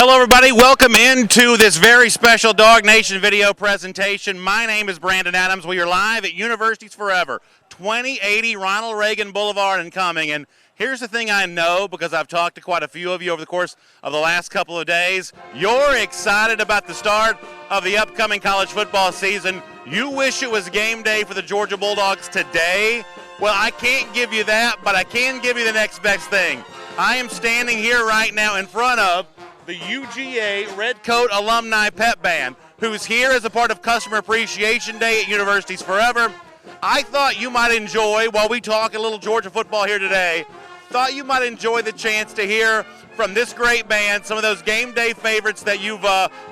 Hello, everybody. Welcome into this very special DawgNation video presentation. My name is Brandon Adams. We are live at Universities Forever, 2080 Ronald Reagan Boulevard and coming. And here's the thing I know, because I've talked to quite a few of you over the course of the last couple of days. You're excited about the start of the upcoming college football season. You wish it was game day for the Georgia Bulldogs today. Well, I can't give you that, but I can give you the next best thing. I am standing here right now in front of the UGA Redcoat Alumni Band, who's here as a part of Customer Appreciation Day at Universities Forever. I thought you might enjoy, while we talk a little Georgia football here today, thought you might enjoy the chance to hear from this great band some of those game day favorites that you've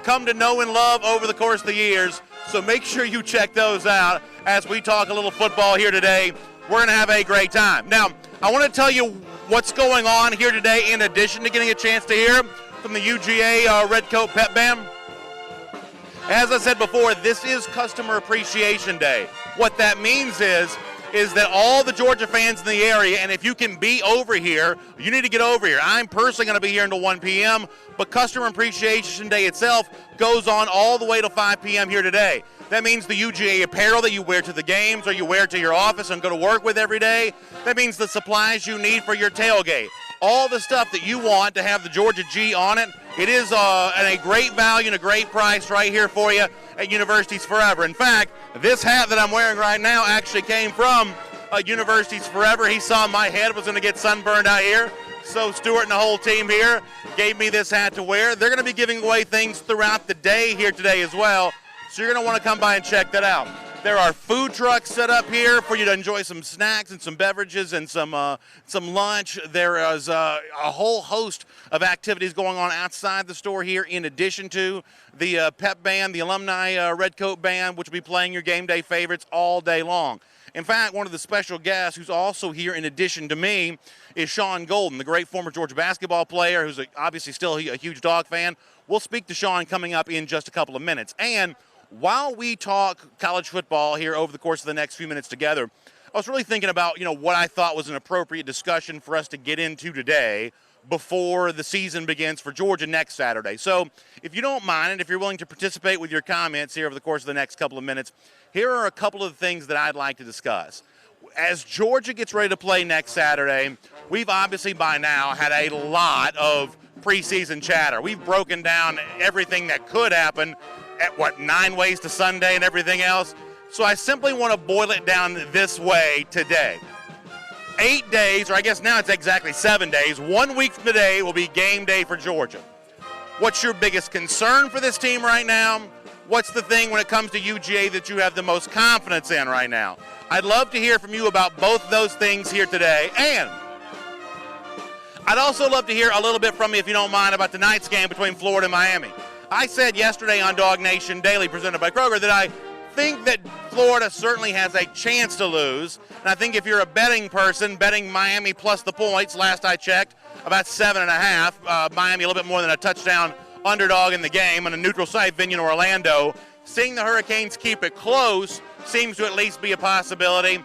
come to know and love over the course of the years. So make sure you check those out as we talk a little football here today. We're going to have a great time. Now, I want to tell you what's going on here today in addition to getting a chance to hear from the UGA Redcoat Band. As I said before, this is Customer Appreciation Day. What that means is that all the Georgia fans in the area, and if you can be over here, you need to get over here. I'm personally going to be here until 1 p.m., but Customer Appreciation Day itself goes on all the way to 5 p.m. here today. That means the UGA apparel that you wear to the games or you wear to your office and go to work with every day. That means the supplies you need for your tailgate. All the stuff that you want to have the Georgia G on it. It is at a great value and a great price right here for you at Universities Forever. In fact, this hat that I'm wearing right now actually came from Universities Forever. He saw my head was going to get sunburned out here. So Stuart and the whole team here gave me this hat to wear. They're going to be giving away things throughout the day here today as well. So you're going to want to come by and check that out. There are food trucks set up here for you to enjoy some snacks and some beverages and some lunch. There is a whole host of activities going on outside the store here in addition to the pep band, the alumni Redcoat Band, which will be playing your game day favorites all day long. In fact, one of the special guests who's also here in addition to me is Sean Golden, the great former Georgia basketball player who's obviously still a huge Dog fan. We'll speak to Sean coming up in just a couple of minutes. And while we talk college football here over the course of the next few minutes together, I was really thinking about, what I thought was an appropriate discussion for us to get into today before the season begins for Georgia next Saturday. So if you don't mind, and if you're willing to participate with your comments here over the course of the next couple of minutes, here are a couple of things that I'd like to discuss. As Georgia gets ready to play next Saturday, we've obviously by now had a lot of preseason chatter. We've broken down everything that could happen at 9 ways to Sunday and everything else. So I simply want to boil it down this way today. 8 days, or I guess now it's exactly 7 days, 1 week from today will be game day for Georgia. What's your biggest concern for this team right now? What's the thing when it comes to UGA that you have the most confidence in right now? I'd love to hear from you about both those things here today. And I'd also love to hear a little bit from you, if you don't mind, about tonight's game between Florida and Miami. I said yesterday on DawgNation Daily, presented by Kroger, that I think that Florida certainly has a chance to lose. And I think if you're a betting person, betting Miami plus the points, last I checked, about 7.5. Miami a little bit more than a touchdown underdog in the game on a neutral site venue in Orlando. Seeing the Hurricanes keep it close seems to at least be a possibility.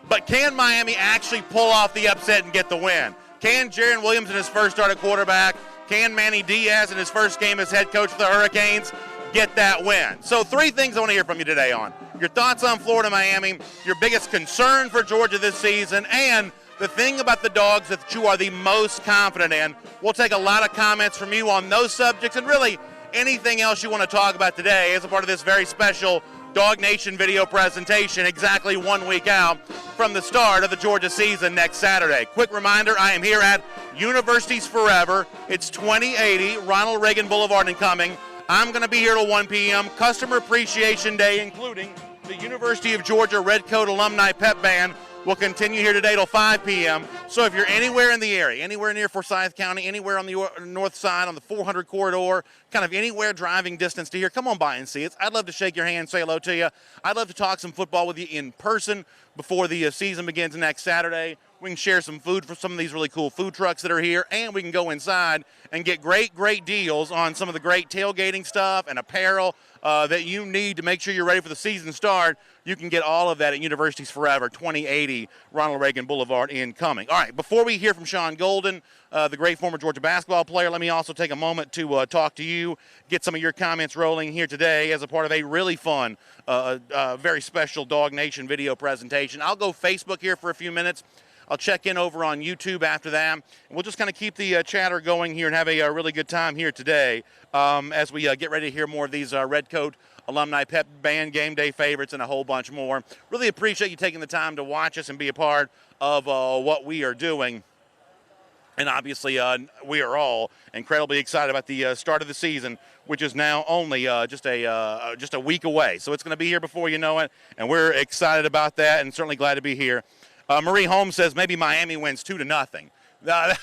But can Miami actually pull off the upset and get the win? Can Jaron Williams in his first start at quarterback, can Manny Diaz in his first game as head coach for the Hurricanes get that win? So 3 things I want to hear from you today on your thoughts on Florida, Miami, your biggest concern for Georgia this season, and the thing about the Dogs that you are the most confident in. We'll take a lot of comments from you on those subjects and really anything else you want to talk about today as a part of this very special DawgNation video presentation exactly 1 week out from the start of the Georgia season next Saturday. Quick reminder, I am here at Universities Forever. It's 2080 Ronald Reagan Boulevard and coming. I'm going to be here till 1 p.m. Customer Appreciation Day, including the University of Georgia Redcoat Alumni Band, will continue here today till 5 p.m. So if you're anywhere in the area, anywhere near Forsyth County, anywhere on the north side, on the 400 corridor, kind of anywhere driving distance to here, come on by and see us. I'd love to shake your hand, say hello to you. I'd love to talk some football with you in person. before the season begins next Saturday. We can share some food for some of these really cool food trucks that are here, and we can go inside and get great deals on some of the great tailgating stuff and apparel that you need to make sure you're ready for the season start. You can get all of that at Universities Forever, 2080 Ronald Reagan Boulevard in Cumming. All right, before we hear from Sean Golden, the great former Georgia basketball player, let me also take a moment to talk to you, get some of your comments rolling here today as a part of a really fun, very special DawgNation video presentation. I'll go Facebook here for a few minutes. I'll check in over on YouTube after that. And we'll just kind of keep the chatter going here and have a really good time here today as we get ready to hear more of these Redcoat Alumni Band game day favorites and a whole bunch more. Really appreciate you taking the time to watch us and be a part of what we are doing. And obviously, we are all incredibly excited about the start of the season, which is now only just a week away. So it's going to be here before you know it, and we're excited about that and certainly glad to be here. Marie Holmes says maybe Miami wins 2-0. That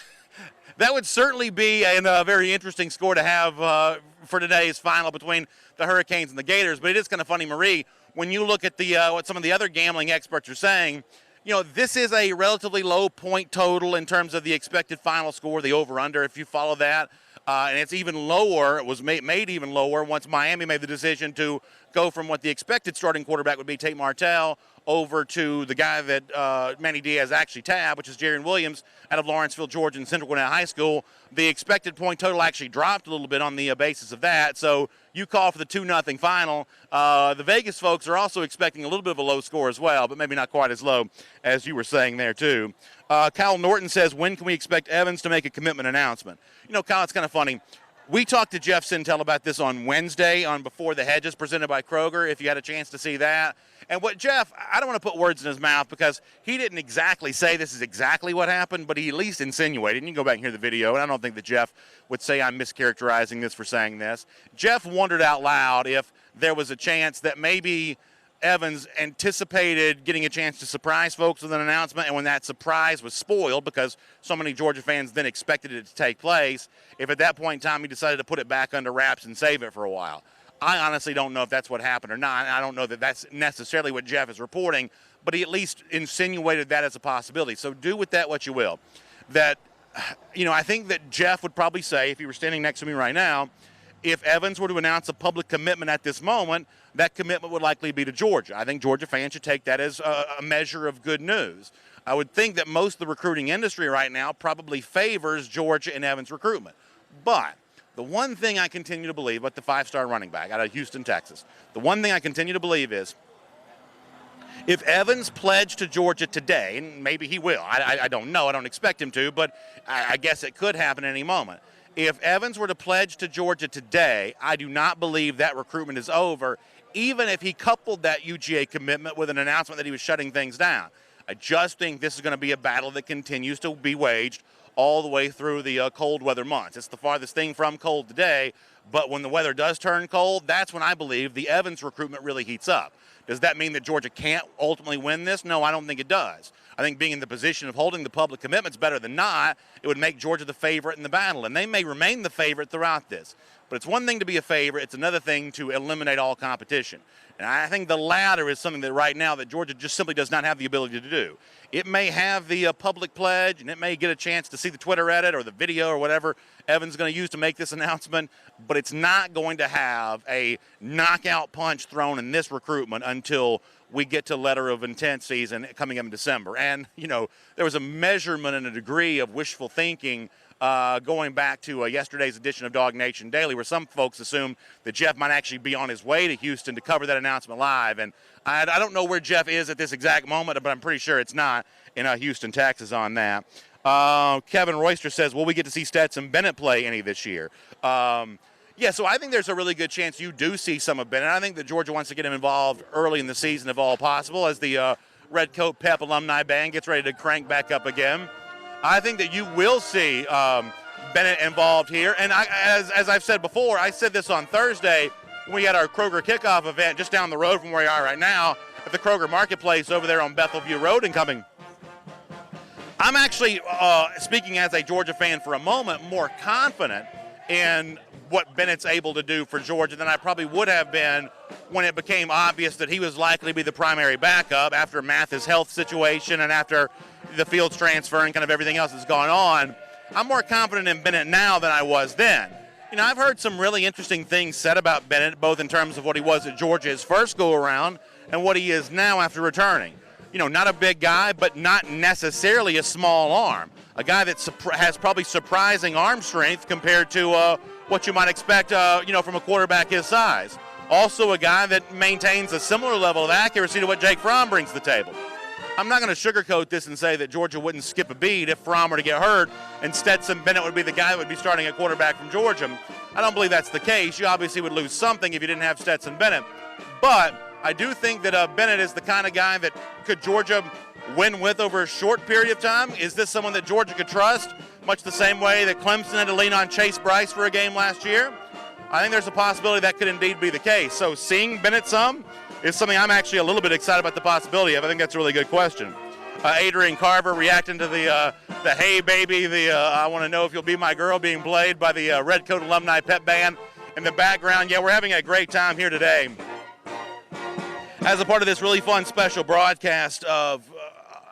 would certainly be a very interesting score to have for today's final between the Hurricanes and the Gators. But it is kind of funny, Marie, when you look at the what some of the other gambling experts are saying. You know, this is a relatively low point total in terms of the expected final score, the over-under, if you follow that. And it's even lower. It was made even lower once Miami made the decision to go from what the expected starting quarterback would be, Tate Martell, over to the guy that Manny Diaz actually tabbed, which is Jaron Williams out of Lawrenceville, Georgia, and Central Gwinnett High School. The expected point total actually dropped a little bit on the basis of that. So you call for the 2-0 final. The Vegas folks are also expecting a little bit of a low score as well, but maybe not quite as low as you were saying there too. Kyle Norton says, when can we expect Evans to make a commitment announcement? You know, Kyle, it's kind of funny. We talked to Jeff Sintel about this on Wednesday on Before the Hedges presented by Kroger, if you had a chance to see that. And what Jeff, I don't want to put words in his mouth because he didn't exactly say this is exactly what happened, but he at least insinuated. And you can go back and hear the video, and I don't think that Jeff would say I'm mischaracterizing this for saying this. Jeff wondered out loud if there was a chance that maybe Evans anticipated getting a chance to surprise folks with an announcement, and when that surprise was spoiled because so many Georgia fans then expected it to take place, if at that point in time he decided to put it back under wraps and save it for a while. I honestly don't know if that's what happened or not. I don't know that that's necessarily what Jeff is reporting, but he at least insinuated that as a possibility. So do with that what you will. That, you know, I think that Jeff would probably say, if he were standing next to me right now, if Evans were to announce a public commitment at this moment, that commitment would likely be to Georgia. I think Georgia fans should take that as a measure of good news. I would think that most of the recruiting industry right now probably favors Georgia and Evans recruitment. But the one thing I continue to believe about the five-star running back out of Houston, Texas, the one thing I continue to believe is if Evans pledged to Georgia today, and maybe he will, I don't know, I don't expect him to, but I guess it could happen at any moment. If Evans were to pledge to Georgia today, I do not believe that recruitment is over, even if he coupled that UGA commitment with an announcement that he was shutting things down. I just think this is going to be a battle that continues to be waged all the way through the cold weather months. It's the farthest thing from cold today, but when the weather does turn cold, that's when I believe the Evans recruitment really heats up. Does that mean that Georgia can't ultimately win this? No, I don't think it does. I think being in the position of holding the public commitment is better than not. It would make Georgia the favorite in the battle, and they may remain the favorite throughout this. But it's one thing to be a favorite. It's another thing to eliminate all competition. And I think the latter is something that right now that Georgia just simply does not have the ability to do. It may have the public pledge, and it may get a chance to see the Twitter edit or the video or whatever Evans is going to use to make this announcement, but it's not going to have a knockout punch thrown in this recruitment until we get to letter of intent season coming up in December. And, you know, there was a measurement and a degree of wishful thinking going back to yesterday's edition of DawgNation Daily, where some folks assumed that Jeff might actually be on his way to Houston to cover that announcement live. And I don't know where Jeff is at this exact moment, but I'm pretty sure it's not in Houston, Texas on that. Kevin Royster says, will we get to see Stetson Bennett play any this year? Yeah, so I think there's a really good chance you do see some of Bennett. I think that Georgia wants to get him involved early in the season if all possible as the Redcoat Pep Alumni Band gets ready to crank back up again. I think that you will see Bennett involved here. And as I've said before, I said this on Thursday when we had our Kroger kickoff event just down the road from where we are right now at the Kroger Marketplace over there on Bethelview Road and coming. I'm actually, speaking as a Georgia fan for a moment, more confident in what Bennett's able to do for Georgia than I probably would have been when it became obvious that he was likely to be the primary backup after Mathis' health situation and after the Fields transfer and kind of everything else that's gone on. I'm more confident in Bennett now than I was then. You know, I've heard some really interesting things said about Bennett, both in terms of what he was at Georgia his first go-around and what he is now after returning. You know, not a big guy, but not necessarily a small arm. A guy that has probably surprising arm strength compared to what you might expect, from a quarterback his size. Also a guy that maintains a similar level of accuracy to what Jake Fromm brings to the table. I'm not going to sugarcoat this and say that Georgia wouldn't skip a beat if Fromm were to get hurt and Stetson Bennett would be the guy that would be starting at quarterback from Georgia. I don't believe that's the case. You obviously would lose something if you didn't have Stetson Bennett. But I do think that Bennett is the kind of guy that could Georgia win with over a short period of time. Is this someone that Georgia could trust, much the same way that Clemson had to lean on Chase Bryce for a game last year? I think there's a possibility that could indeed be the case. So seeing Bennett some is something I'm actually a little bit excited about the possibility of. I think that's a really good question. Adrian Carver reacting to the "Hey Baby," I want to know if you'll be my girl being played by the Redcoat Alumni Pep Band in the background. Yeah, we're having a great time here today as a part of this really fun special broadcast of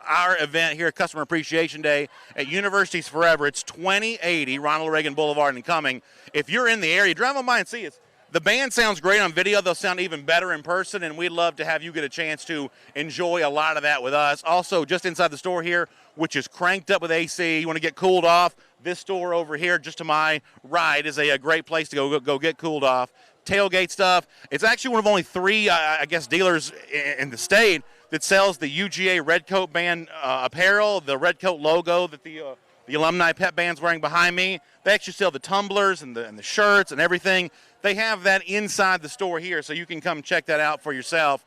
our event here at Customer Appreciation Day at Universities Forever. It's 2080 Ronald Reagan Boulevard and Cumming. If you're in the area, drive on by and see us. The band sounds great on video. They'll sound even better in person, and we'd love to have you get a chance to enjoy a lot of that with us. Also, just inside the store here, which is cranked up with AC, you want to get cooled off, this store over here just to my right is a great place to go get cooled off. Tailgate stuff. It's actually one of only three, dealers in the state that sells the UGA Redcoat Band apparel, the Redcoat logo that the Alumni Pep Band's wearing behind me. They actually sell the tumblers and the shirts and everything. They have that inside the store here, so you can come check that out for yourself.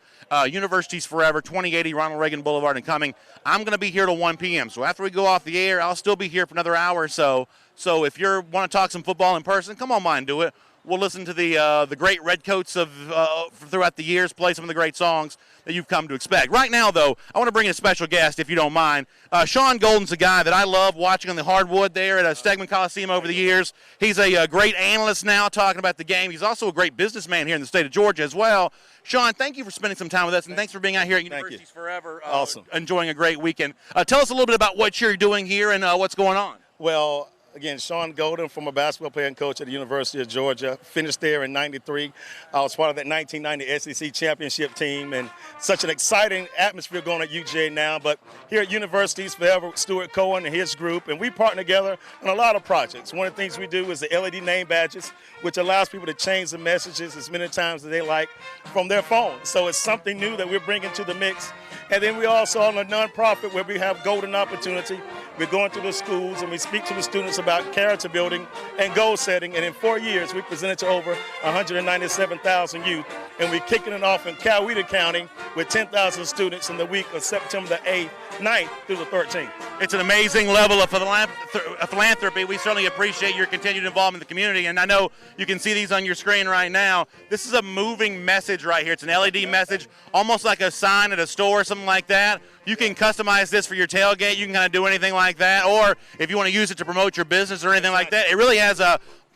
Universities Forever, 2080 Ronald Reagan Boulevard and Cumming. I'm going to be here till 1 p.m., so after we go off the air, I'll still be here for another hour or so. So if you want to talk some football in person, come on by and do it. We'll listen to the great Redcoats of throughout the years, play some of the great songs that you've come to expect. Right now, though, I want to bring in a special guest, if you don't mind. Sean Golden's a guy that I love watching on the hardwood there at Stegman Coliseum over the years. He's a great analyst now talking about the game. He's also a great businessman here in the state of Georgia as well. Sean, thank you for spending some time with us, and thanks for being out here at Universities Forever. Awesome. Enjoying a great weekend. Tell us a little bit about what you're doing here and what's going on. Well, again, Sean Golden, former basketball player and coach at the University of Georgia. Finished there in '93. I was part of that 1990 SEC championship team, and such an exciting atmosphere going at UGA now. But here at Universities Forever with Stuart Cohen and his group, and we partner together on a lot of projects. One of the things we do is the LED name badges, which allows people to change the messages as many times as they like from their phone. So it's something new that we're bringing to the mix. And then we also on a nonprofit where we have Golden Opportunity. We're going to the schools and we speak to the students about character building and goal setting. And in 4 years, we presented to over 197,000 youth. And we're kicking it off in Coweta County with 10,000 students in the week of September the 8th, 9th through the 13th. It's an amazing level of philanthropy. We certainly appreciate your continued involvement in the community. And I know you can see these on your screen right now. This is a moving message right here. It's an LED message, almost like a sign at a store or something like that. You can customize this for your tailgate. You can kind of do anything like that. Or if you want to use it to promote your business or anything like that, it really has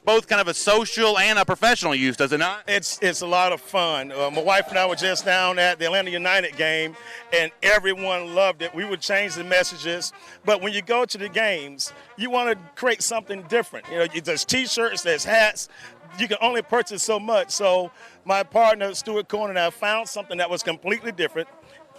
both kind of a social and a professional use, does it not? It's a lot of fun. My wife and I were just down at the Atlanta United game, and everyone loved it. We would change the messages, but when you go to the games, you want to create something different. You know, there's T-shirts, there's hats. You can only purchase so much. So my partner, Stuart Cohen, and I found something that was completely different.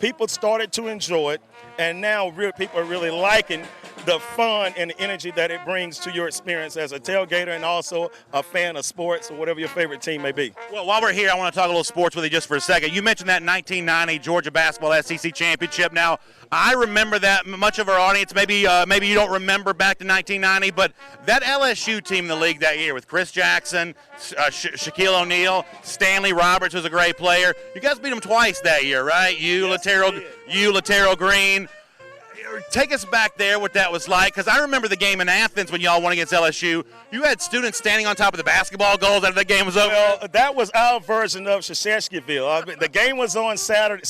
People started to enjoy it, and now people are really liking the fun and the energy that it brings to your experience as a tailgater and also a fan of sports or whatever your favorite team may be. Well, while we're here, I want to talk a little sports with you just for a second. You mentioned that 1990 Georgia basketball SEC championship. Now, I remember that. Much of our audience, maybe you don't remember back to 1990, but that LSU team in the league that year with Chris Jackson, Shaquille O'Neal, Stanley Roberts was a great player. You guys beat them twice that year, right? Laterro Green. Take us back there, what that was like, because I remember the game in Athens when y'all won against LSU. You had students standing on top of the basketball goals after the game was over. Well, that was our version of Shasheshkiville. The game was on Sunday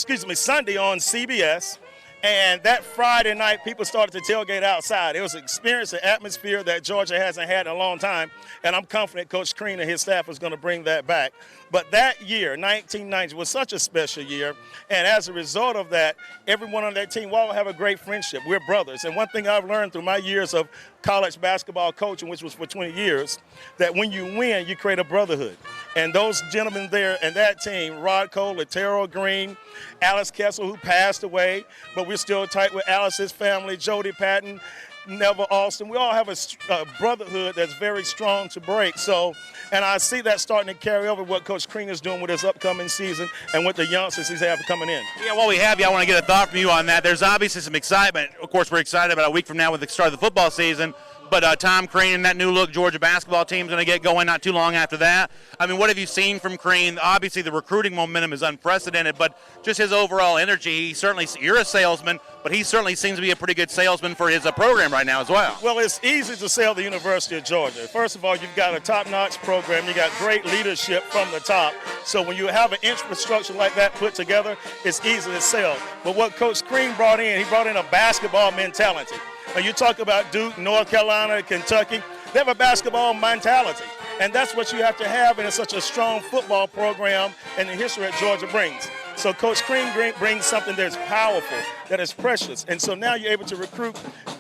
on CBS, And that Friday night, people started to tailgate outside. It was an experience, an atmosphere that Georgia hasn't had in a long time. And I'm confident Coach Crean and his staff is going to bring that back. But that year, 1990, was such a special year. And as a result of that, everyone on that team, we all have a great friendship. We're brothers. And one thing I've learned through my years of college basketball coaching, which was for 20 years, that when you win, you create a brotherhood. And those gentlemen there and that team, Rod Cole, Latero Green, Alice Kessel, who passed away, but we're still tight with Alice's family, Jody Patton, Neville Austin. We all have a brotherhood that's very strong to break. So, and I see that starting to carry over what Coach Crean is doing with his upcoming season and with the youngsters he's having coming in. Yeah, while we have you, I want to get a thought from you on that. There's obviously some excitement. Of course, we're excited about a week from now with the start of the football season. But Tom Crean and that new look Georgia basketball team is going to get going not too long after that. I mean, what have you seen from Crean? Obviously, the recruiting momentum is unprecedented, but just his overall energy. He certainly, you're a salesman, but he certainly seems to be a pretty good salesman for his program right now as well. Well, it's easy to sell the University of Georgia. First of all, you've got a top-notch program. You got great leadership from the top. So when you have an infrastructure like that put together, it's easy to sell. But what Coach Crean brought in, he brought in a basketball mentality. When you talk about Duke, North Carolina, Kentucky, they have a basketball mentality. And that's what you have to have in such a strong football program and the history that Georgia brings. So Coach Crean brings something that's powerful, that is precious. And so now you're able to recruit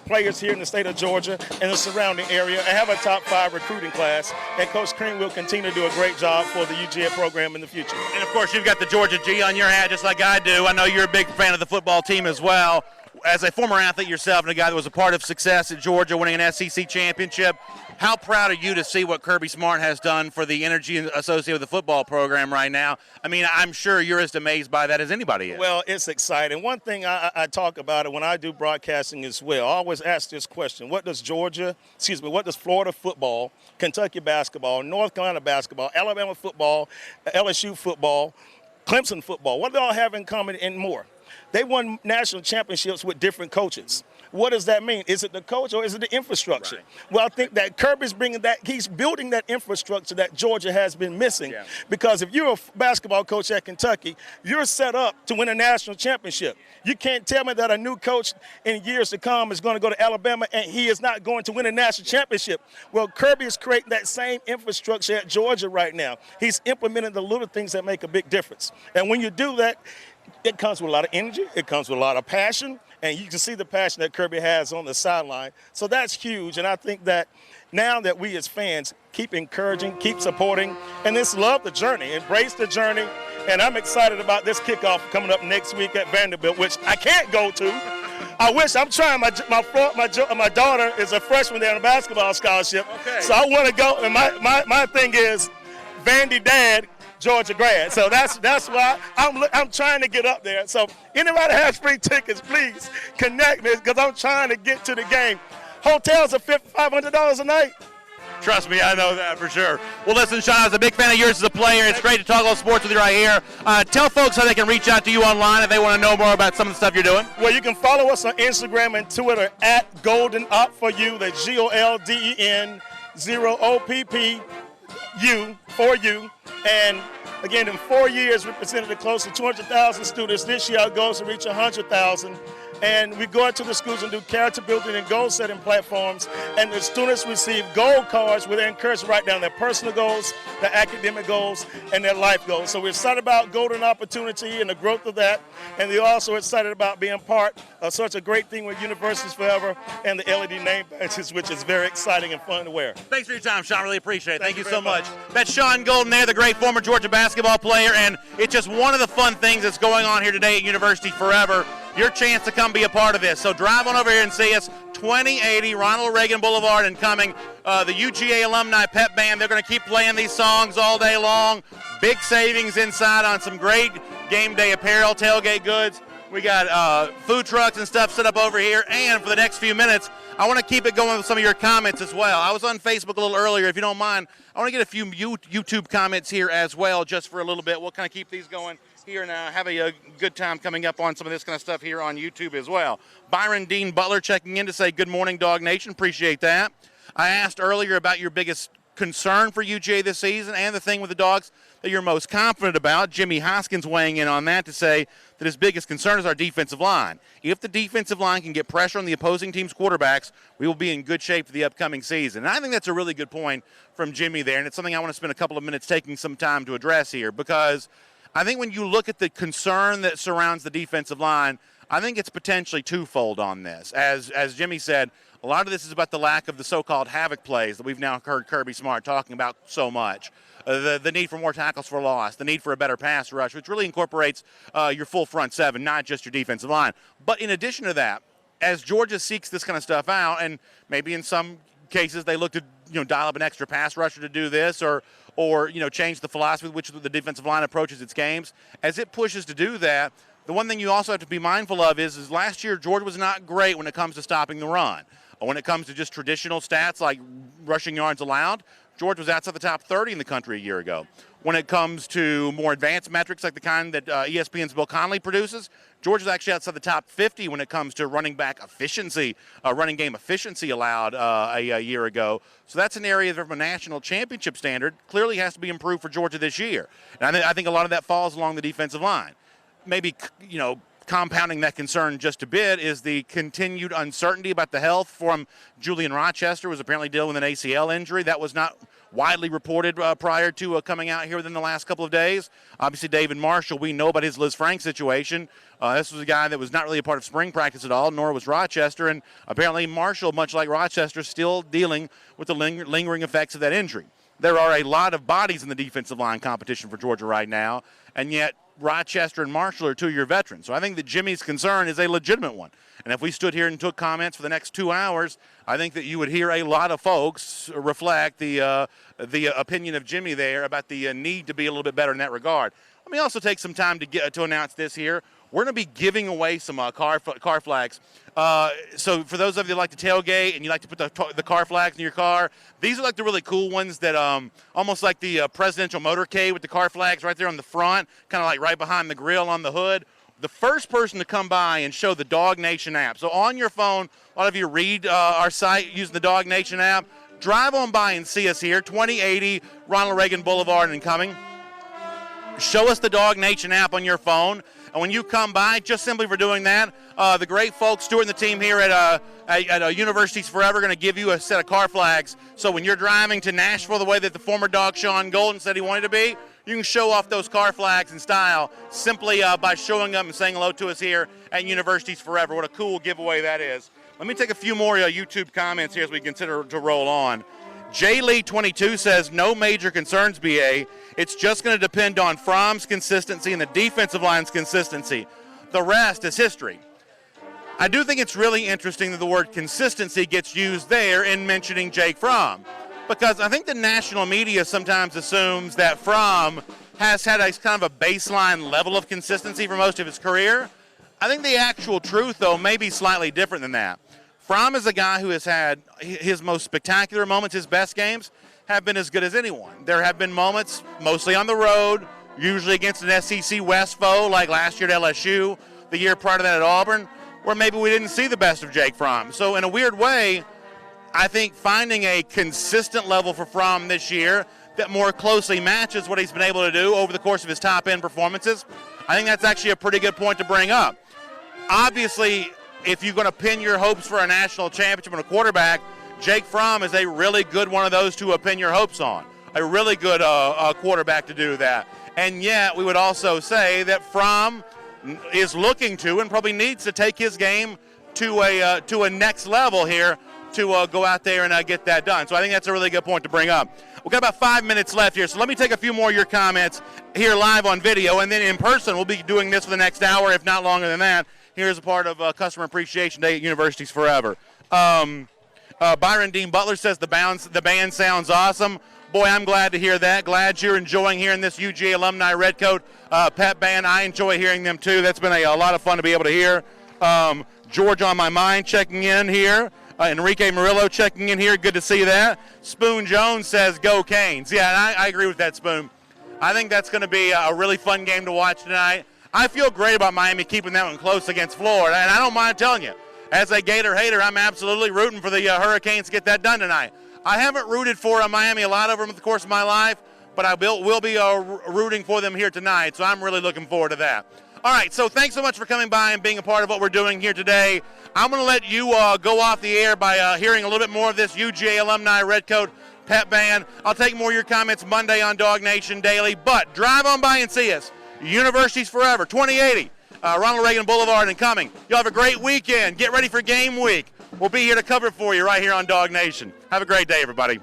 players here in the state of Georgia and the surrounding area and have a top 5 recruiting class. And Coach Crean will continue to do a great job for the UGA program in the future. And, of course, you've got the Georgia G on your hat just like I do. I know you're a big fan of the football team as well. As a former athlete yourself and a guy that was a part of success at Georgia, winning an SEC championship, how proud are you to see what Kirby Smart has done for the energy associated with the football program right now? I mean, I'm sure you're as amazed by that as anybody is. Well, it's exciting. One thing I talk about it when I do broadcasting as well, I always ask this question: what does Florida football, Kentucky basketball, North Carolina basketball, Alabama football, LSU football, Clemson football, what do they all have in common and more? They won national championships with different coaches. What does that mean? Is it the coach or is it the infrastructure? Right. Well, I think that Kirby's bringing that, he's building that infrastructure that Georgia has been missing. Yeah. Because if you're a basketball coach at Kentucky, you're set up to win a national championship. You can't tell me that a new coach in years to come is going to go to Alabama and he is not going to win a national championship. Well, Kirby is creating that same infrastructure at Georgia right now. He's implementing the little things that make a big difference. And when you do that, it comes with a lot of energy. It comes with a lot of passion. And you can see the passion that Kirby has on the sideline. So that's huge. And I think that now that we as fans keep encouraging, keep supporting, and just love the journey, embrace the journey. And I'm excited about this kickoff coming up next week at Vanderbilt, which I can't go to. I wish. I'm trying. My daughter is a freshman there on a basketball scholarship. Okay. So I want to go. And my thing is Vandy dad, Georgia grad. So that's why I'm trying to get up there. So anybody has free tickets, please connect me because I'm trying to get to the game. Hotels are $500 a night. Trust me, I know that for sure. Well, listen, Sean, I was a big fan of yours as a player. It's great to talk about sports with you right here. Tell folks how they can reach out to you online if they want to know more about some of the stuff you're doing. Well, you can follow us on Instagram and Twitter at Golden Up for You. That's GOLDEN 0OPPU for you. And again, in 4 years, we presented close to 200,000 students. This year, our goal is to reach 100,000. And we go out to the schools and do character building and goal setting platforms. And the students receive goal cards where they're encouraged to write down their personal goals, their academic goals, and their life goals. So we're excited about golden opportunity and the growth of that. And we're also excited about being part of such a great thing with Universities Forever and the LED name badges, which is very exciting and fun to wear. Thanks for your time, Sean. Really appreciate it. Thank you so much. That's Sean Golden there, the great former Georgia basketball player. And it's just one of the fun things that's going on here today at University Forever. Your chance to come be a part of this. So drive on over here and see us, 2080 Ronald Reagan Boulevard and coming. The UGA Alumni Pep Band, they're going to keep playing these songs all day long. Big savings inside on some great game day apparel, tailgate goods. We got food trucks and stuff set up over here. And for the next few minutes, I want to keep it going with some of your comments as well. I was on Facebook a little earlier. If you don't mind, I want to get a few YouTube comments here as well just for a little bit. We'll kind of keep these going here and have a good time coming up on some of this kind of stuff here on YouTube as well. Byron Dean Butler checking in to say good morning, DawgNation. Appreciate that. I asked earlier about your biggest concern for UGA this season and the thing with the Dogs that you're most confident about. Jimmy Hoskins weighing in on that to say that his biggest concern is our defensive line. If the defensive line can get pressure on the opposing team's quarterbacks, we will be in good shape for the upcoming season. And I think that's a really good point from Jimmy there, and it's something I want to spend a couple of minutes taking some time to address here, because I think when you look at the concern that surrounds the defensive line, I think it's potentially twofold on this. As Jimmy said, a lot of this is about the lack of the so-called havoc plays that we've now heard Kirby Smart talking about so much. The need for more tackles for loss, the need for a better pass rush, which really incorporates your full front seven, not just your defensive line. But in addition to that, as Georgia seeks this kind of stuff out, and maybe in some cases they look to dial up an extra pass rusher to do this, or change the philosophy with which the defensive line approaches its games, as it pushes to do that, the one thing you also have to be mindful of is last year Georgia was not great when it comes to stopping the run. When it comes to just traditional stats like rushing yards allowed, Georgia was outside the top 30 in the country a year ago. When it comes to more advanced metrics like the kind that ESPN's Bill Connolly produces, Georgia's actually outside the top 50 when it comes to running back efficiency, running game efficiency allowed a year ago. So that's an area that from a national championship standard clearly has to be improved for Georgia this year. And I think a lot of that falls along the defensive line. Maybe, compounding that concern just a bit is the continued uncertainty about the health from Julian Rochester, who was apparently dealing with an ACL injury. That was not widely reported prior to coming out here within the last couple of days. Obviously, David Marshall, we know about his Liz Frank situation. This was a guy that was not really a part of spring practice at all, nor was Rochester. And apparently Marshall, much like Rochester, still dealing with the lingering effects of that injury. There are a lot of bodies in the defensive line competition for Georgia right now, and yet Rochester and Marshall are two-year veterans. So I think that Jimmy's concern is a legitimate one. And if we stood here and took comments for the next 2 hours, I think that you would hear a lot of folks reflect the opinion of Jimmy there about the need to be a little bit better in that regard. Let me also take some time to announce this here. We're going to be giving away some car flags. So for those of you that like to tailgate and you like to put the car flags in your car, these are like the really cool ones that almost like the presidential motorcade with the car flags right there on the front, kind of like right behind the grill on the hood. The first person to come by and show the DawgNation app. So on your phone, a lot of you read our site using the DawgNation app. Drive on by and see us here, 2080 Ronald Reagan Boulevard and coming. Show us the DawgNation app on your phone. And when you come by, just simply for doing that, the great folks, Stuart and the team here at Universities Forever, are going to give you a set of car flags. So when you're driving to Nashville the way that the former dog Sean Golden said he wanted to be, you can show off those car flags in style simply by showing up and saying hello to us here at Universities Forever. What a cool giveaway that is. Let me take a few more YouTube comments here as we consider to roll on. J. Lee 22 says, no major concerns, BA. It's just going to depend on Fromm's consistency and the defensive line's consistency. The rest is history. I do think it's really interesting that the word consistency gets used there in mentioning Jake Fromm, because I think the national media sometimes assumes that Fromm has had a kind of a baseline level of consistency for most of his career. I think the actual truth, though, may be slightly different than that. Fromm is a guy who has had his most spectacular moments, his best games, have been as good as anyone. There have been moments, mostly on the road, usually against an SEC West foe, like last year at LSU, the year prior to that at Auburn, where maybe we didn't see the best of Jake Fromm. So in a weird way, I think finding a consistent level for Fromm this year that more closely matches what he's been able to do over the course of his top-end performances, I think that's actually a pretty good point to bring up. Obviously, if you're going to pin your hopes for a national championship on a quarterback, Jake Fromm is a really good one of those to pin your hopes on, a really good quarterback to do that. And yet we would also say that Fromm is looking to and probably needs to take his game to a next level here to go out there and get that done. So I think that's a really good point to bring up. We've got about 5 minutes left here, so let me take a few more of your comments here live on video, and then in person we'll be doing this for the next hour, if not longer than that. Here's a part of Customer Appreciation Day at Universities Forever. Byron Dean Butler says the band sounds awesome. Boy, I'm glad to hear that. Glad you're enjoying hearing this UGA Alumni Redcoat pep band. I enjoy hearing them too. That's been a lot of fun to be able to hear. George on my mind checking in here. Enrique Murillo checking in here. Good to see that. Spoon Jones says go Canes. Yeah, and I agree with that, Spoon. I think that's going to be a really fun game to watch tonight. I feel great about Miami keeping that one close against Florida, and I don't mind telling you, as a Gator hater, I'm absolutely rooting for the Hurricanes to get that done tonight. I haven't rooted for Miami a lot over the course of my life, but I will be rooting for them here tonight, so I'm really looking forward to that. All right, so thanks so much for coming by and being a part of what we're doing here today. I'm going to let you go off the air by hearing a little bit more of this UGA Alumni Redcoat Pep Band. I'll take more of your comments Monday on DawgNation Daily, but drive on by and see us. Universities Forever, 2080, Ronald Reagan Boulevard and coming. You'll have a great weekend. Get ready for game week. We'll be here to cover it for you right here on DawgNation. Have a great day, everybody.